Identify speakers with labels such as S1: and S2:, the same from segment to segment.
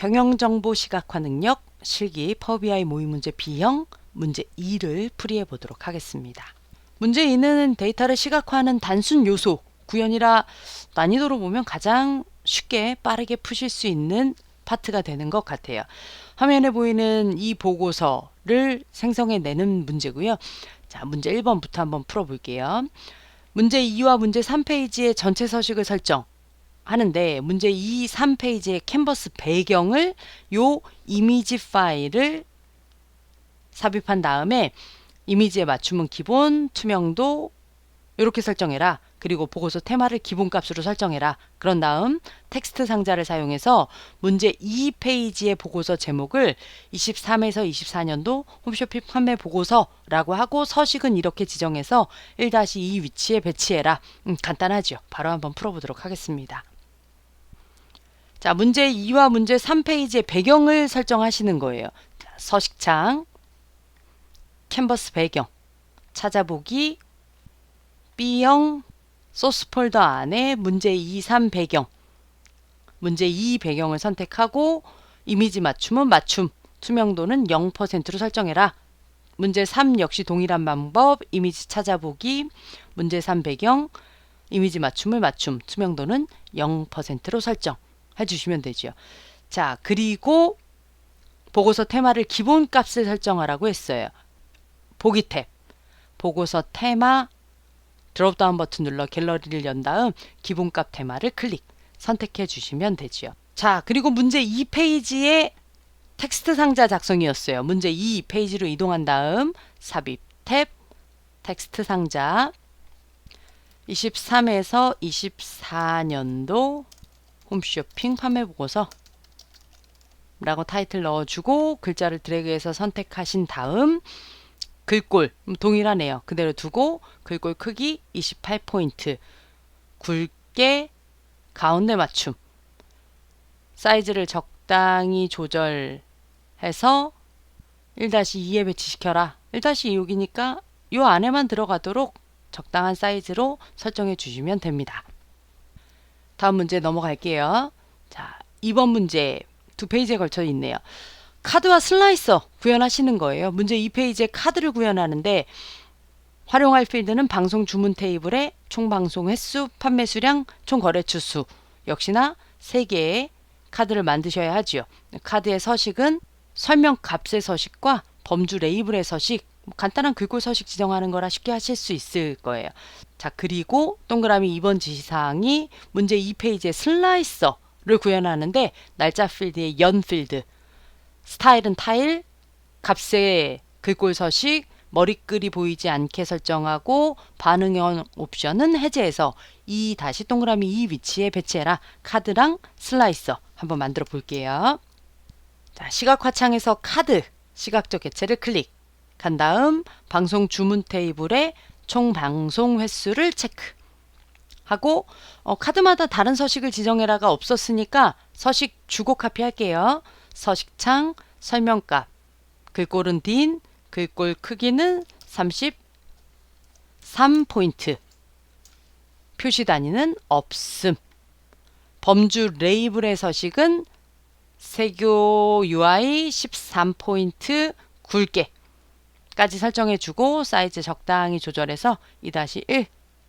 S1: 경영정보 시각화 능력 실기 파워BI 모의 문제 B형 문제 2를 풀이해 보도록 하겠습니다. 문제 2는 데이터를 시각화하는 단순 요소 구현이라 난이도로 보면 가장 쉽게 빠르게 푸실 수 있는 파트가 되는 것 같아요. 화면에 보이는 이 보고서를 생성해내는 문제고요. 자, 문제 1번부터 한번 풀어볼게요. 문제 2와 문제 3페이지의 전체 서식을 설정하는데 문제 2, 3페이지의 캔버스 배경을 요 이미지 파일을 삽입한 다음에 이미지에 맞춤은 기본, 투명도 이렇게 설정해라. 그리고 보고서 테마를 기본값으로 설정해라. 그런 다음 텍스트 상자를 사용해서 문제 2페이지의 보고서 제목을 23에서 24년도 홈쇼핑 판매 보고서라고 하고 서식은 이렇게 지정해서 1-2 위치에 배치해라. 간단하죠. 바로 한번 풀어보도록 하겠습니다. 자, 문제 2와 문제 3페이지의 배경을 설정하시는 거예요. 자, 서식창, 캔버스 배경, 찾아보기, B형 소스 폴더 안에 문제 2, 3 배경, 문제 2 배경을 선택하고 이미지 맞춤은 맞춤, 투명도는 0%로 설정해라. 문제 3 역시 동일한 방법, 이미지 찾아보기, 문제 3 배경, 이미지 맞춤을 맞춤, 투명도는 0%로 설정해 주시면 되죠. 자, 그리고 보고서 테마를 기본값을 설정하라고 했어요. 보기 탭, 보고서 테마, 드롭다운 버튼 눌러 갤러리를 연 다음 기본값 테마를 클릭, 선택해 주시면 되죠. 자, 그리고 문제 2페이지의 텍스트 상자 작성이었어요. 문제 2페이지로 이동한 다음 삽입 탭, 텍스트 상자 23에서 24년도 홈쇼핑 판매 보고서 라고 타이틀 넣어주고 글자를 드래그해서 선택하신 다음 글꼴 동일하네요. 그대로 두고 글꼴 크기 28포인트, 굵게 가운데 맞춤, 사이즈를 적당히 조절해서 1-2에 배치시켜라. 1-2 여기니까 요 안에만 들어가도록 적당한 사이즈로 설정해 주시면 됩니다. 다음 문제 넘어갈게요. 자, 2번 문제 2페이지에 걸쳐 있네요. 카드와 슬라이서 구현하시는 거예요. 문제 2페이지에 카드를 구현하는데 활용할 필드는 방송 주문 테이블에 총 방송 횟수, 판매 수량, 총 거래 추수. 역시나 3개의 카드를 만드셔야 하지요. 카드의 서식은 설명 값의 서식과 범주 레이블의 서식, 간단한 글꼴 서식 지정하는 거라 쉽게 하실 수 있을 거예요. 자, 그리고 동그라미 2번 지시사항이 문제 2페이지에 슬라이서를 구현하는데 날짜 필드의 연 필드, 스타일은 타일, 값의 글꼴 서식, 머리글이 보이지 않게 설정하고 반응형 옵션은 해제해서 2 다시 동그라미 2 위치에 배치해라. 카드랑 슬라이서 한번 만들어 볼게요. 자, 시각화 창에서 카드 시각적 개체를 클릭한 다음 방송 주문 테이블에 총 방송 횟수를 체크하고 카드마다 다른 서식을 지정해라가 없었으니까 서식 주고 카피할게요. 서식창, 설명값, 글꼴은 딘, 글꼴 크기는 33포인트, 표시 단위는 없음, 범주 레이블의 서식은 세교 UI 13포인트 굵게까지 설정해주고 사이즈 적당히 조절해서 2-1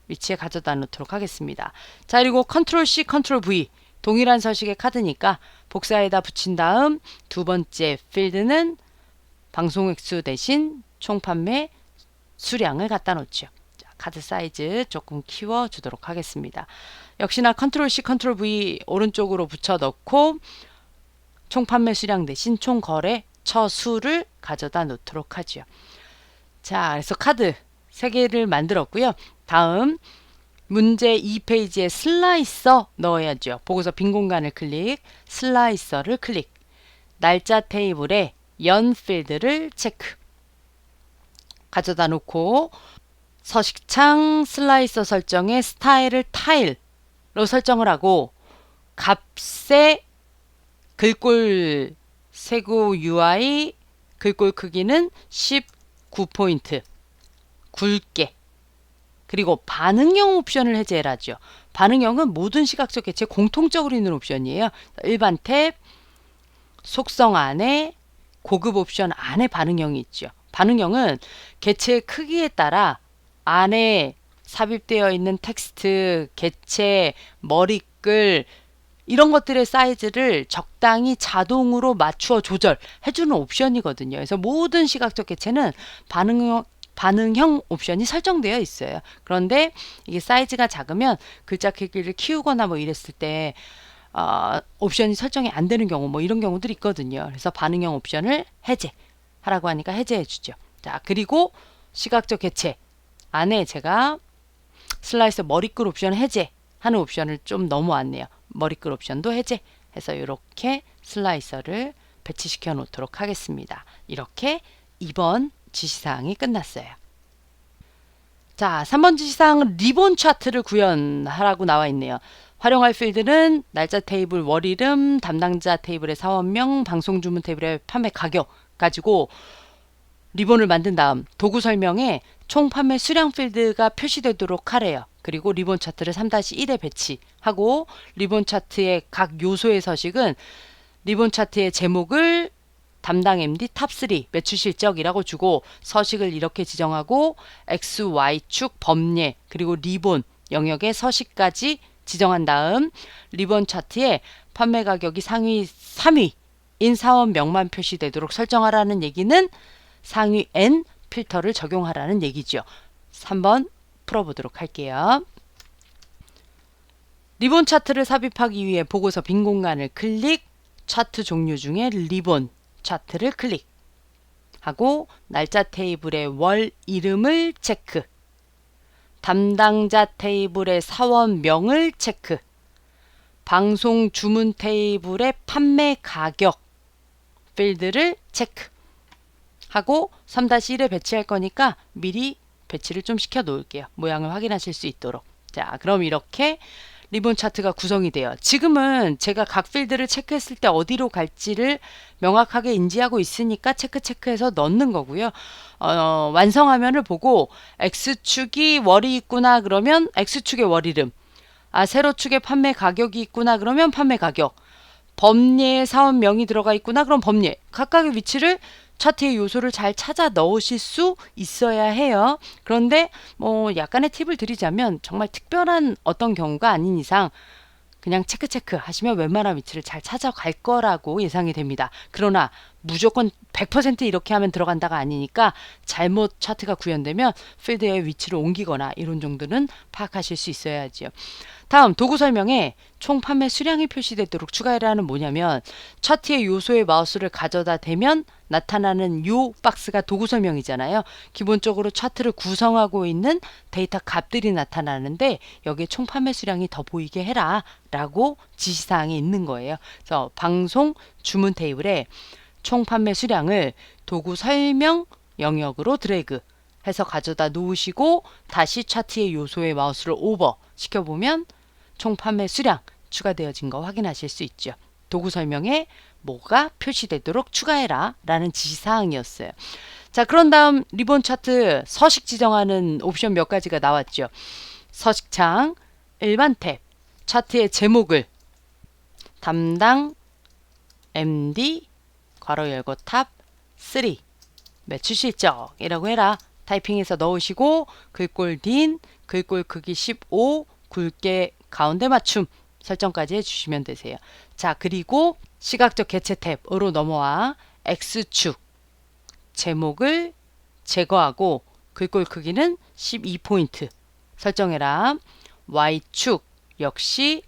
S1: 위치에 가져다 놓도록 하겠습니다. 자, 그리고 컨트롤 C, 컨트롤 V 동일한 서식의 카드니까 복사에다 붙인 다음 두 번째 필드는 방송 횟수 대신 총 판매 수량을 갖다 놓죠. 자, 카드 사이즈 조금 키워 주도록 하겠습니다. 역시나 컨트롤 C, 컨트롤 V 오른쪽으로 붙여 넣고 총 판매 수량 대신 총 거래 처수를 가져다 놓도록 하죠. 자, 그래서 카드 3개를 만들었고요. 다음 문제 2페이지에 슬라이서 넣어야죠. 보고서 빈 공간을 클릭, 슬라이서를 클릭, 날짜 테이블에 연 필드를 체크 가져다 놓고 서식창 슬라이서 설정에 스타일을 타일로 설정을 하고 값의 글꼴 세구 UI 글꼴 크기는 19포인트 굵게, 그리고 반응형 옵션을 해제해라죠. 반응형은 모든 시각적 개체 공통적으로 있는 옵션이에요. 일반 탭, 속성 안에 고급 옵션 안에 반응형이 있죠. 반응형은 개체의 크기에 따라 안에 삽입되어 있는 텍스트, 개체, 머리글 이런 것들의 사이즈를 적당히 자동으로 맞추어 조절해주는 옵션이거든요. 그래서 모든 시각적 개체는 반응형 옵션이 설정되어 있어요. 그런데 이게 사이즈가 작으면 글자 크기를 키우거나 뭐 이랬을 때 옵션이 설정이 안 되는 경우 뭐 이런 경우들이 있거든요. 그래서 반응형 옵션을 해제하라고 하니까 해제해 주죠. 자, 그리고 시각적 개체 안에 제가 슬라이서 머리글 옵션 해제하는 옵션을 좀 넘어왔네요. 머리글 옵션도 해제해서 이렇게 슬라이서를 배치시켜 놓도록 하겠습니다. 이렇게 2번 지시사항이 끝났어요. 자, 3번 지시사항은 리본 차트를 구현하라고 나와 있네요. 활용할 필드는 날짜 테이블 월 이름, 담당자 테이블의 사원명, 방송 주문 테이블의 판매 가격 가지고 리본을 만든 다음 도구 설명에 총 판매 수량 필드가 표시되도록 하래요. 그리고 리본 차트를 3-1에 배치하고 리본 차트의 각 요소의 서식은 리본 차트의 제목을 담당 MD 탑3 매출 실적이라고 주고 서식을 이렇게 지정하고 X, Y축 범례 그리고 리본 영역의 서식까지 지정한 다음 리본 차트에 판매 가격이 상위 3위인 사원명만 표시되도록 설정하라는 얘기는 상위 N 필터를 적용하라는 얘기죠. 3번 풀어보도록 할게요. 리본 차트를 삽입하기 위해 보고서 빈 공간을 클릭, 차트 종류 중에 리본 차트를 클릭하고 날짜 테이블의 월 이름을 체크, 담당자 테이블의 사원명을 체크, 방송 주문 테이블의 판매 가격 필드를 체크하고 3-1에 배치할 거니까 미리 배치를 좀 시켜 놓을게요. 모양을 확인하실 수 있도록. 자, 그럼 이렇게 리본 차트가 구성이 돼요. 지금은 제가 각 필드를 체크했을 때 어디로 갈지를 명확하게 인지하고 있으니까 체크해서 넣는 거고요. 완성 화면을 보고 X축이 월이 있구나 그러면 X축의 월 이름, 세로축에 판매 가격이 있구나 그러면 판매 가격, 범례에 사원명이 들어가 있구나 그럼 범례, 각각의 위치를 차트의 요소를 잘 찾아 넣으실 수 있어야 해요. 그런데 뭐 약간의 팁을 드리자면 정말 특별한 어떤 경우가 아닌 이상 그냥 체크 하시면 웬만한 위치를 잘 찾아갈 거라고 예상이 됩니다. 그러나 무조건 100% 이렇게 하면 들어간다가 아니니까 잘못 차트가 구현되면 필드의 위치를 옮기거나 이런 정도는 파악하실 수 있어야죠. 다음 도구 설명에 총 판매 수량이 표시되도록 추가해라는 뭐냐면 차트의 요소의 마우스를 가져다 대면 나타나는 요 박스가 도구 설명이잖아요. 기본적으로 차트를 구성하고 있는 데이터 값들이 나타나는데 여기에 총 판매 수량이 더 보이게 해라 라고 지시사항이 있는 거예요. 그래서 방송 주문 테이블에 총 판매 수량을 도구 설명 영역으로 드래그 해서 가져다 놓으시고 다시 차트의 요소의 마우스를 오버 시켜보면 총 판매 수량 추가되어진 거 확인하실 수 있죠. 도구 설명에 뭐가 표시되도록 추가해라 라는 지시사항이었어요. 자, 그런 다음 리본 차트 서식 지정하는 옵션 몇 가지가 나왔죠. 서식창 일반 탭 차트의 제목을 담당 MD 괄호 열고 탑 3 매출 실적이라고 해라. 타이핑해서 넣으시고 글꼴 딘, 글꼴 크기 15, 굵게 가운데 맞춤 설정까지 해주시면 되세요. 자, 그리고 시각적 개체 탭으로 넘어와 X축 제목을 제거하고 글꼴 크기는 12포인트 설정해라. Y축 역시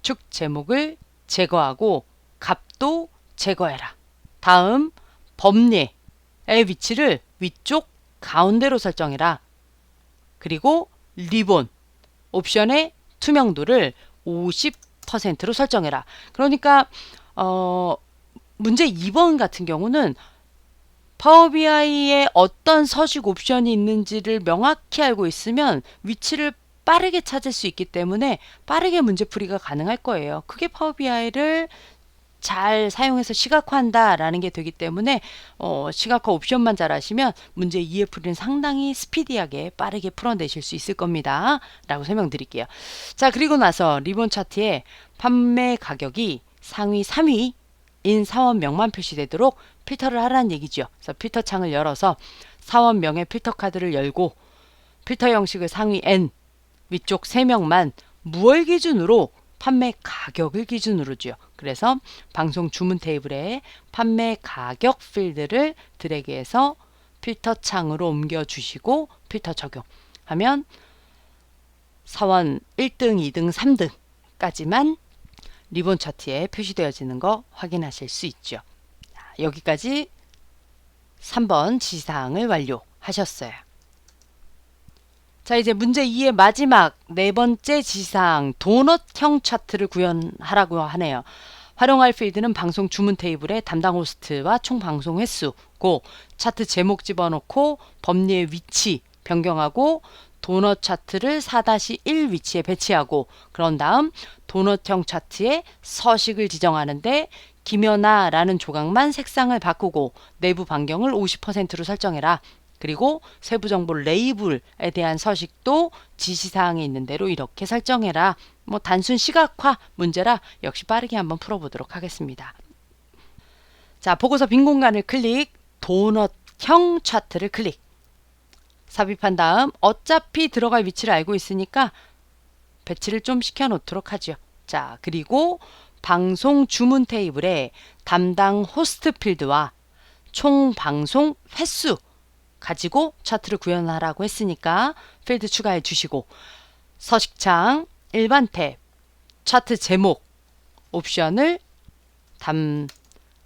S1: 축 제목을 제거하고 값도 제거해라. 다음 범례의 위치를 위쪽 가운데로 설정해라. 그리고 리본 옵션의 투명도를 50%로 설정해라. 그러니까 문제 2번 같은 경우는 파워 BI에 어떤 서식 옵션이 있는지를 명확히 알고 있으면 위치를 빠르게 찾을 수 있기 때문에 빠르게 문제풀이가 가능할 거예요. 그게 파워 BI를 잘 사용해서 시각화한다라는 게 되기 때문에 시각화 옵션만 잘 하시면 문제 2의 풀이는 상당히 스피디하게 빠르게 풀어내실 수 있을 겁니다. 라고 설명드릴게요. 자, 그리고 나서 리본 차트에 판매 가격이 상위 3위 인 사원명만 표시되도록 필터를 하라는 얘기죠. 그래서 필터 창을 열어서 사원명의 필터 카드를 열고 필터 형식을 상위 N, 위쪽 3명만 무얼 기준으로 판매 가격을 기준으로 줘요. 그래서 방송 주문 테이블에 판매 가격 필드를 드래그해서 필터 창으로 옮겨 주시고 필터 적용하면 사원 1등, 2등, 3등까지만 리본 차트에 표시되어지는 거 확인하실 수 있죠. 여기까지 3번 지시사항을 완료하셨어요. 자, 이제 문제 2의 마지막 네 번째 지시사항 도넛형 차트를 구현하라고 하네요. 활용할 필드는 방송 주문 테이블에 담당 호스트와 총 방송 횟수고 차트 제목 집어넣고 범리의 위치 변경하고 도넛 차트를 4-1 위치에 배치하고 그런 다음 도넛형 차트에 서식을 지정하는데 김연아라는 조각만 색상을 바꾸고 내부 반경을 50%로 설정해라. 그리고 세부 정보 레이블에 대한 서식도 지시사항에 있는 대로 이렇게 설정해라. 뭐 단순 시각화 문제라 역시 빠르게 한번 풀어보도록 하겠습니다. 자, 보고서 빈 공간을 클릭, 도넛형 차트를 클릭. 삽입한 다음 어차피 들어갈 위치를 알고 있으니까 배치를 좀 시켜 놓도록 하죠. 자, 그리고 방송 주문 테이블에 담당 호스트 필드와 총 방송 횟수 가지고 차트를 구현하라고 했으니까 필드 추가해 주시고 서식창 일반 탭 차트 제목 옵션을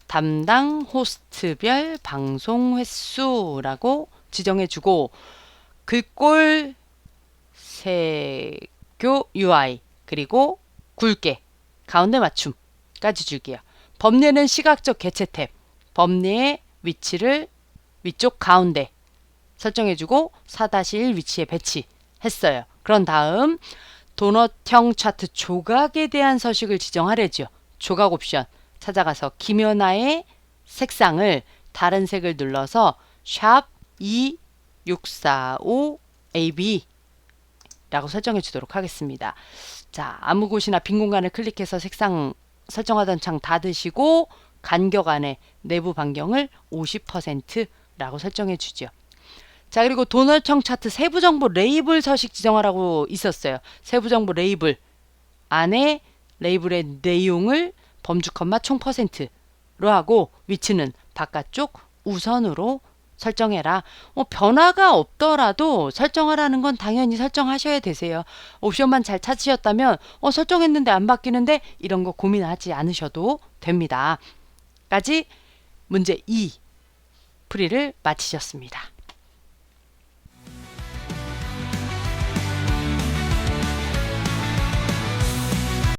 S1: 담당 호스트별 방송 횟수라고 지정해 주고 글꼴 세교 UI 그리고 굵게 가운데 맞춤까지 줄게요. 범례는 시각적 개체 탭 범례의 위치를 위쪽 가운데 설정해주고 4-1 위치에 배치했어요. 그런 다음 도넛형 차트 조각에 대한 서식을 지정하래죠. 조각 옵션 찾아가서 김연아의 색상을 다른 색을 눌러서 샵 2645AB 라고 설정해 주도록 하겠습니다. 자, 아무 곳이나 빈 공간을 클릭해서 색상 설정하던 창 닫으시고 간격 안에 내부 반경을 50%라고 설정해 주죠. 자, 그리고 도넛형 차트 세부 정보 레이블 서식 지정하라고 있었어요. 세부 정보 레이블 안에 레이블의 내용을 범주 컴마 총 %로 하고 위치는 바깥쪽 우선으로 설정해라. 변화가 없더라도 설정하라는 건 당연히 설정하셔야 되세요. 옵션만 잘 찾으셨다면 설정했는데 안 바뀌는데 이런 거 고민하지 않으셔도 됩니다. 까지 문제 2 풀이를 마치셨습니다.